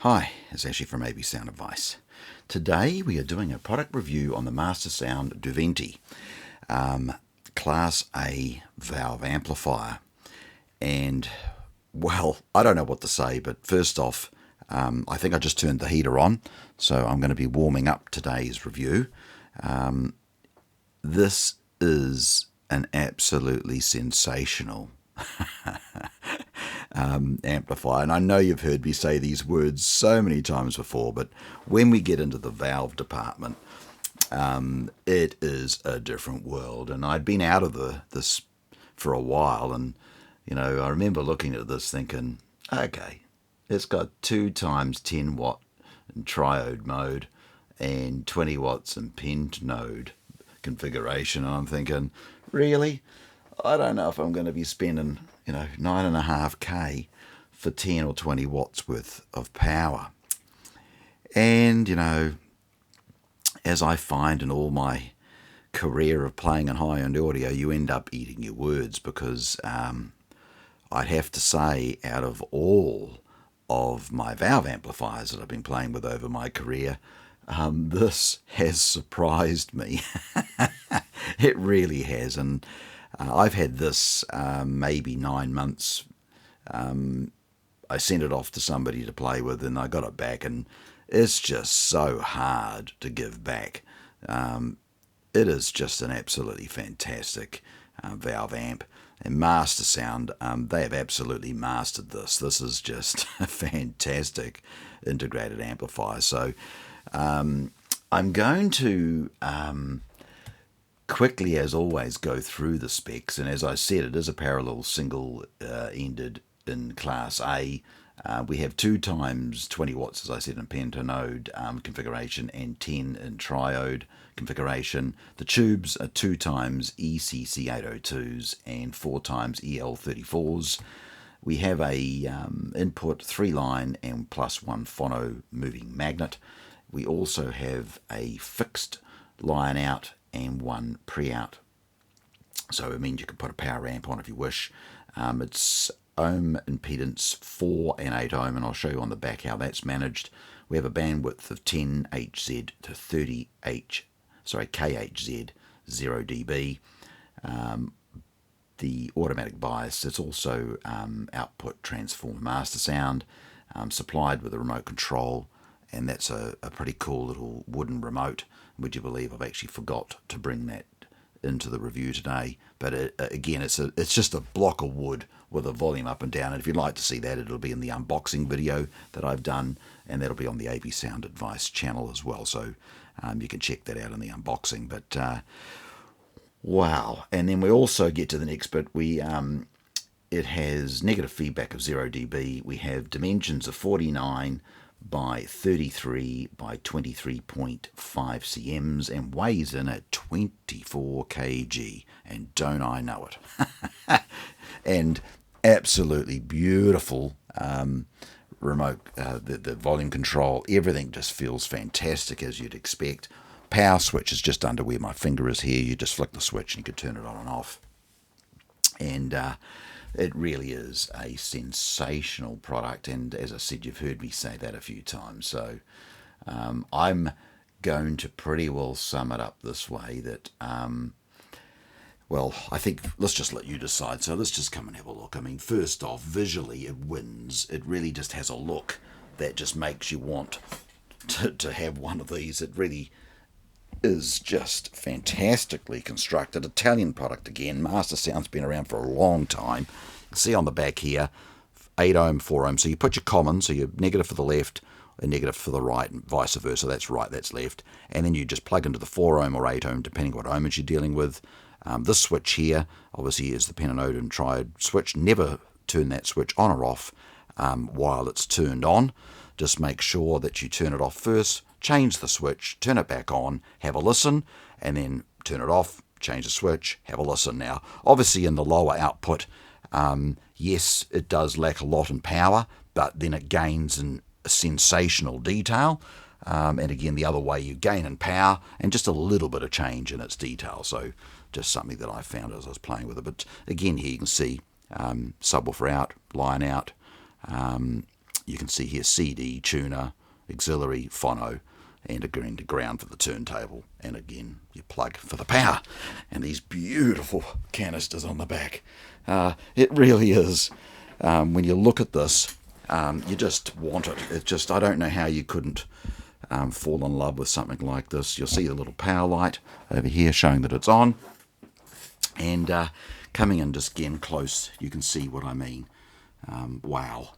Hi, it's Ashley from AB Sound Advice. Today we are doing a product review on the Mastersound Dueventi Class A valve amplifier. And, well, I don't know what to say, but first off, I think I just turned the heater on, so I'm going to be warming up today's review. This is an absolutely sensational amplifier, and I know you've heard me say these words so many times before, but when we get into the valve department, it is a different world. And I'd been out of this for a while, and I remember looking at this thinking, okay, it's got 2 times 10 watt in triode mode and 20 watts in pent node configuration, and I'm thinking, really? I don't know if I'm going to be spending, 9.5K for 10 or 20 watts worth of power. And, as I find in all my career of playing in high-end audio, you end up eating your words, because I'd have to say, out of all of my valve amplifiers that I've been playing with over my career, this has surprised me. It really has. And I've had this maybe 9 months. I sent it off to somebody to play with, and I got it back, and it's just so hard to give back. It is just an absolutely fantastic valve amp. And Mastersound, they have absolutely mastered this. This is just a fantastic integrated amplifier. So I'm going to quickly, as always, go through the specs. And as I said, it is a parallel single-ended in Class A. We have 2 times 20 watts, as I said, in pentanode configuration, and 10 in triode configuration. The tubes are 2 times ECC 802s and 4 times EL34s. We have a input 3-line and +1 phono moving magnet. We also have a fixed line out and 1 pre-out. So it means you can put a power amp on if you wish. It's ohm impedance 4 and 8 ohm, and I'll show you on the back how that's managed. We have a bandwidth of 10 Hz to 30 kHz, 0 dB. The automatic bias, it's also output transform Mastersound, supplied with a remote control, and that's a pretty cool little wooden remote. Would you believe I've actually forgot to bring that into the review today? But again, it's just a block of wood with a volume up and down. And if you'd like to see that, it'll be in the unboxing video that I've done, and that'll be on the AB Sound Advice channel as well. So you can check that out in the unboxing. But wow! And then we also get to the next bit. It has negative feedback of 0 dB. We have dimensions of 49 by 33 by 23.5 cms and weighs in at 24 kg, and don't I know it. And absolutely beautiful remote, the volume control, everything just feels fantastic, as you'd expect. Power switch is just under where my finger is here. You just flick the switch and you can turn it on and off. And it really is a sensational product, and as I said, you've heard me say that a few times. So I'm going to pretty well sum it up this way, that well, I think let's just let you decide. So let's just come and have a look. I mean, first off, visually it wins. It really just has a look that just makes you want to have one of these. It really is just fantastically constructed. Italian product again. Mastersound's been around for a long time. You can see on the back here, 8 ohm, 4 ohm. So you put your common, so your negative for the left and negative for the right, and vice versa. That's right, that's left. And then you just plug into the 4 ohm or 8 ohm, depending what ohmage you're dealing with. This switch here, obviously, is the pentanode and triode switch. Never turn that switch on or off while it's turned on. Just make sure that you turn it off first, change the switch, turn it back on, have a listen, and then turn it off, change the switch, have a listen. Now, obviously in the lower output, yes, it does lack a lot in power, but then it gains in sensational detail. And again, the other way, you gain in power and just a little bit of change in its detail. So just something that I found as I was playing with it. But again, here you can see subwoofer out, line out, You can see here CD, tuner, auxiliary, phono, and a ground for the turntable. And again, you plug for the power. And these beautiful canisters on the back. It really is, when you look at this, you just want it. It's just, I don't know how you couldn't fall in love with something like this. You'll see the little power light over here showing that it's on. And coming in just again close, you can see what I mean. Wow.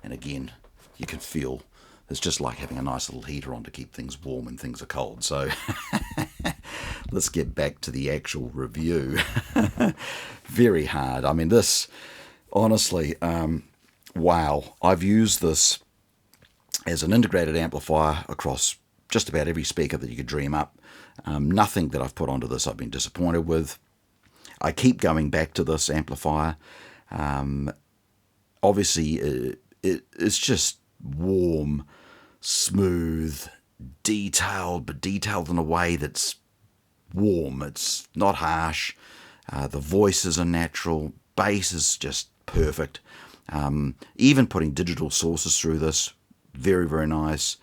And again, you can feel it's just like having a nice little heater on to keep things warm when things are cold. So let's get back to the actual review. Very hard. I mean, this, honestly, wow. I've used this as an integrated amplifier across just about every speaker that you could dream up. Nothing that I've put onto this I've been disappointed with. I keep going back to this amplifier. Obviously, it's just warm, smooth, detailed, but detailed in a way that's warm. It's not harsh. The voices are natural. Bass is just perfect. Even putting digital sources through this, very, very nice.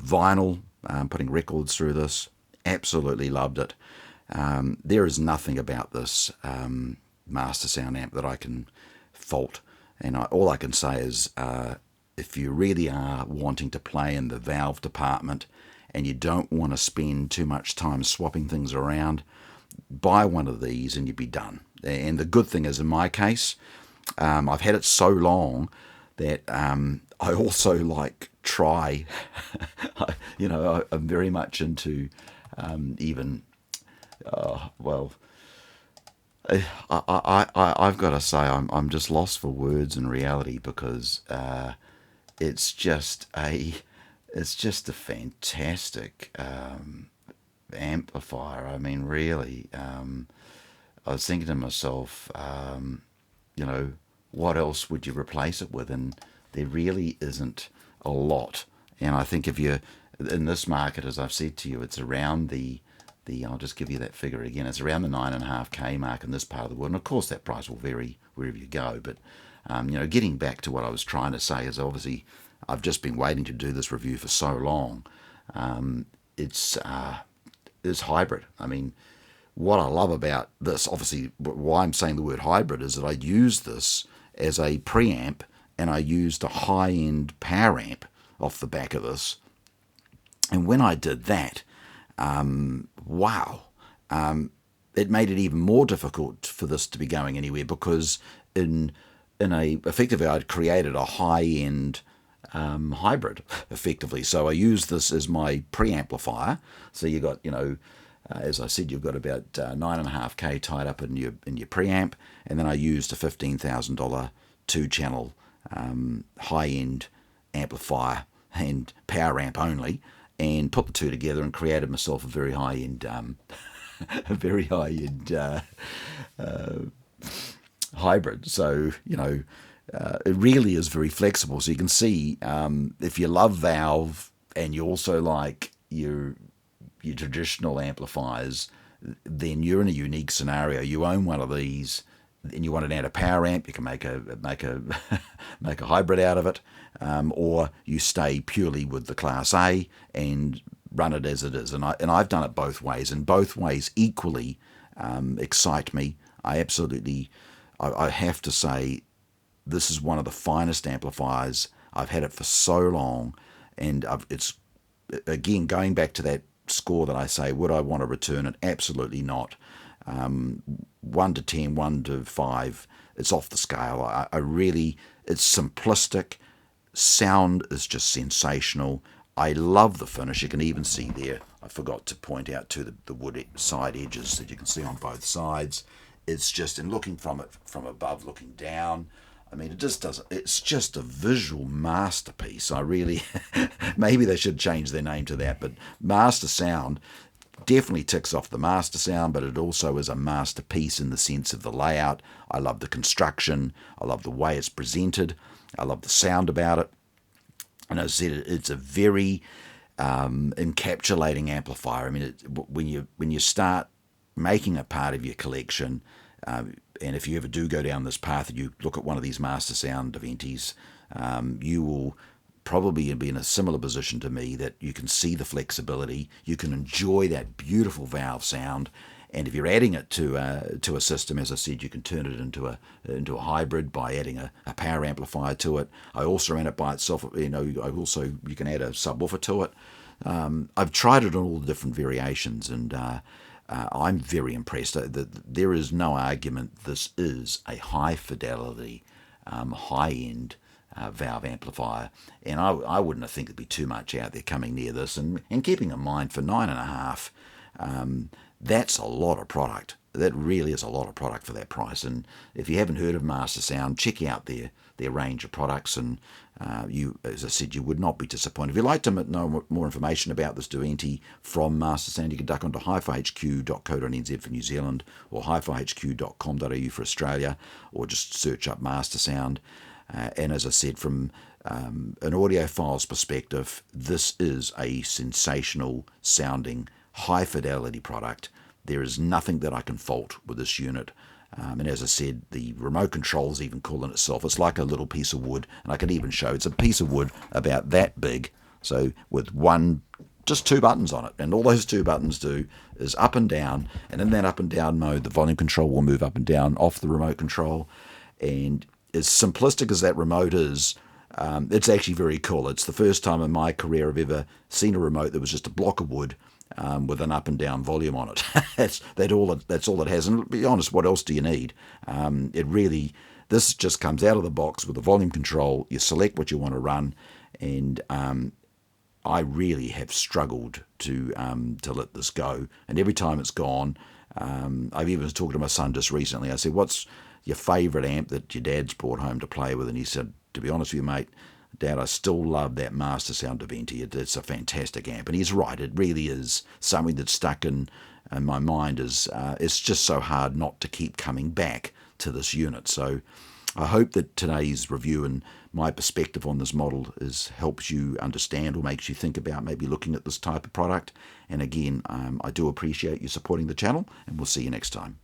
Vinyl, putting records through this, absolutely loved it. There is nothing about this Mastersound amp that I can fault. And all I can say is, if you really are wanting to play in the valve department and you don't want to spend too much time swapping things around, buy one of these and you'd be done. And the good thing is, in my case, I've had it so long that I also try, I'm very much into I've got to say I'm just lost for words in reality, because it's just a fantastic amplifier. I mean, really, I was thinking to myself, what else would you replace it with? And there really isn't a lot. And I think if you're in this market, as I've said to you, it's around the I'll just give you that figure again. It's around the 9.5K mark in this part of the world. And of course, that price will vary wherever you go. But, getting back to what I was trying to say is, obviously, I've just been waiting to do this review for so long. It's hybrid. I mean, what I love about this, obviously, why I'm saying the word hybrid, is that I use this as a preamp, and I used a high-end power amp off the back of this. And when I did that, wow, it made it even more difficult for this to be going anywhere, because effectively I'd created a high-end hybrid, effectively. So I used this as my preamplifier. So you got, as I said, you've got about 9.5K tied up in your preamp, and then I used a $15,000 two-channel high-end amplifier and power amp only, and put the two together and created myself a very high-end, hybrid. So it really is very flexible. So you can see, if you love valve and you also like your traditional amplifiers, then you're in a unique scenario. You own one of these, and you want to add a power amp, you can make a make a hybrid out of it, or you stay purely with the Class A and run it as it is. And I've done it both ways, and both ways equally excite me. I have to say, this is one of the finest amplifiers. I've had it for so long, and it's, again, going back to that score that I say, would I want to return it? Absolutely not. 1 to 10, 1 to 5, it's off the scale. I really, it's simplistic. Sound is just sensational. I love the finish. You can even see there, I forgot to point out to the wood side edges that you can see on both sides. It's just, in looking from it from above, looking down, I mean, it's just a visual masterpiece. I really, maybe they should change their name to that, but Mastersound definitely ticks off the Mastersound, but it also is a masterpiece in the sense of the layout. I love the construction. I love the way it's presented. I love the sound about it. And as I said, it's a very encapsulating amplifier. I mean, when you start making a part of your collection, and if you ever do go down this path and you look at one of these Mastersound Dueventis, you will probably be in a similar position to me, that you can see the flexibility, you can enjoy that beautiful valve sound, and if you're adding it to a system, as I said, you can turn it into a hybrid by adding a power amplifier to it. I also ran it by itself. You can add a subwoofer to it. I've tried it on all the different variations, and I'm very impressed. There is no argument. This is a high fidelity, high end valve amplifier, and I wouldn't think there'd be too much out there coming near this. And keeping in mind, for $9.5, that's a lot of product. That really is a lot of product for that price. And if you haven't heard of Mastersound, check out their range of products, and as I said, you would not be disappointed. If you'd like to know more information about this Dueventi from Mastersound, you can duck onto hifihq.co.nz for New Zealand, or hifihq.com.au for Australia, or just search up Mastersound. And as I said, from an audiophile's perspective, this is a sensational sounding, high fidelity product. There is nothing that I can fault with this unit. And as I said, the remote control is even cool in itself. It's like a little piece of wood, and I can even show it's a piece of wood about that big. So with just two buttons on it, and all those two buttons do is up and down. And in that up and down mode, the volume control will move up and down off the remote control. And as simplistic as that remote is, it's actually very cool. It's the first time in my career I've ever seen a remote that was just a block of wood with an up and down volume on it. That's all it has. And to be honest, what else do you need? This just comes out of the box with the volume control. You select what you want to run, and I really have struggled to let this go. And every time it's gone, I've even was talking to my son just recently. I said, "What's your favourite amp that your dad's brought home to play with?" And he said, "To be honest with you, mate, Dad, I still love that Mastersound Dueventi. It's a fantastic amp." And he's right. It really is something that's stuck in my mind. It's just so hard not to keep coming back to this unit. So I hope that today's review and my perspective on this model helps you understand, or makes you think about maybe looking at this type of product. And again, I do appreciate you supporting the channel, and we'll see you next time.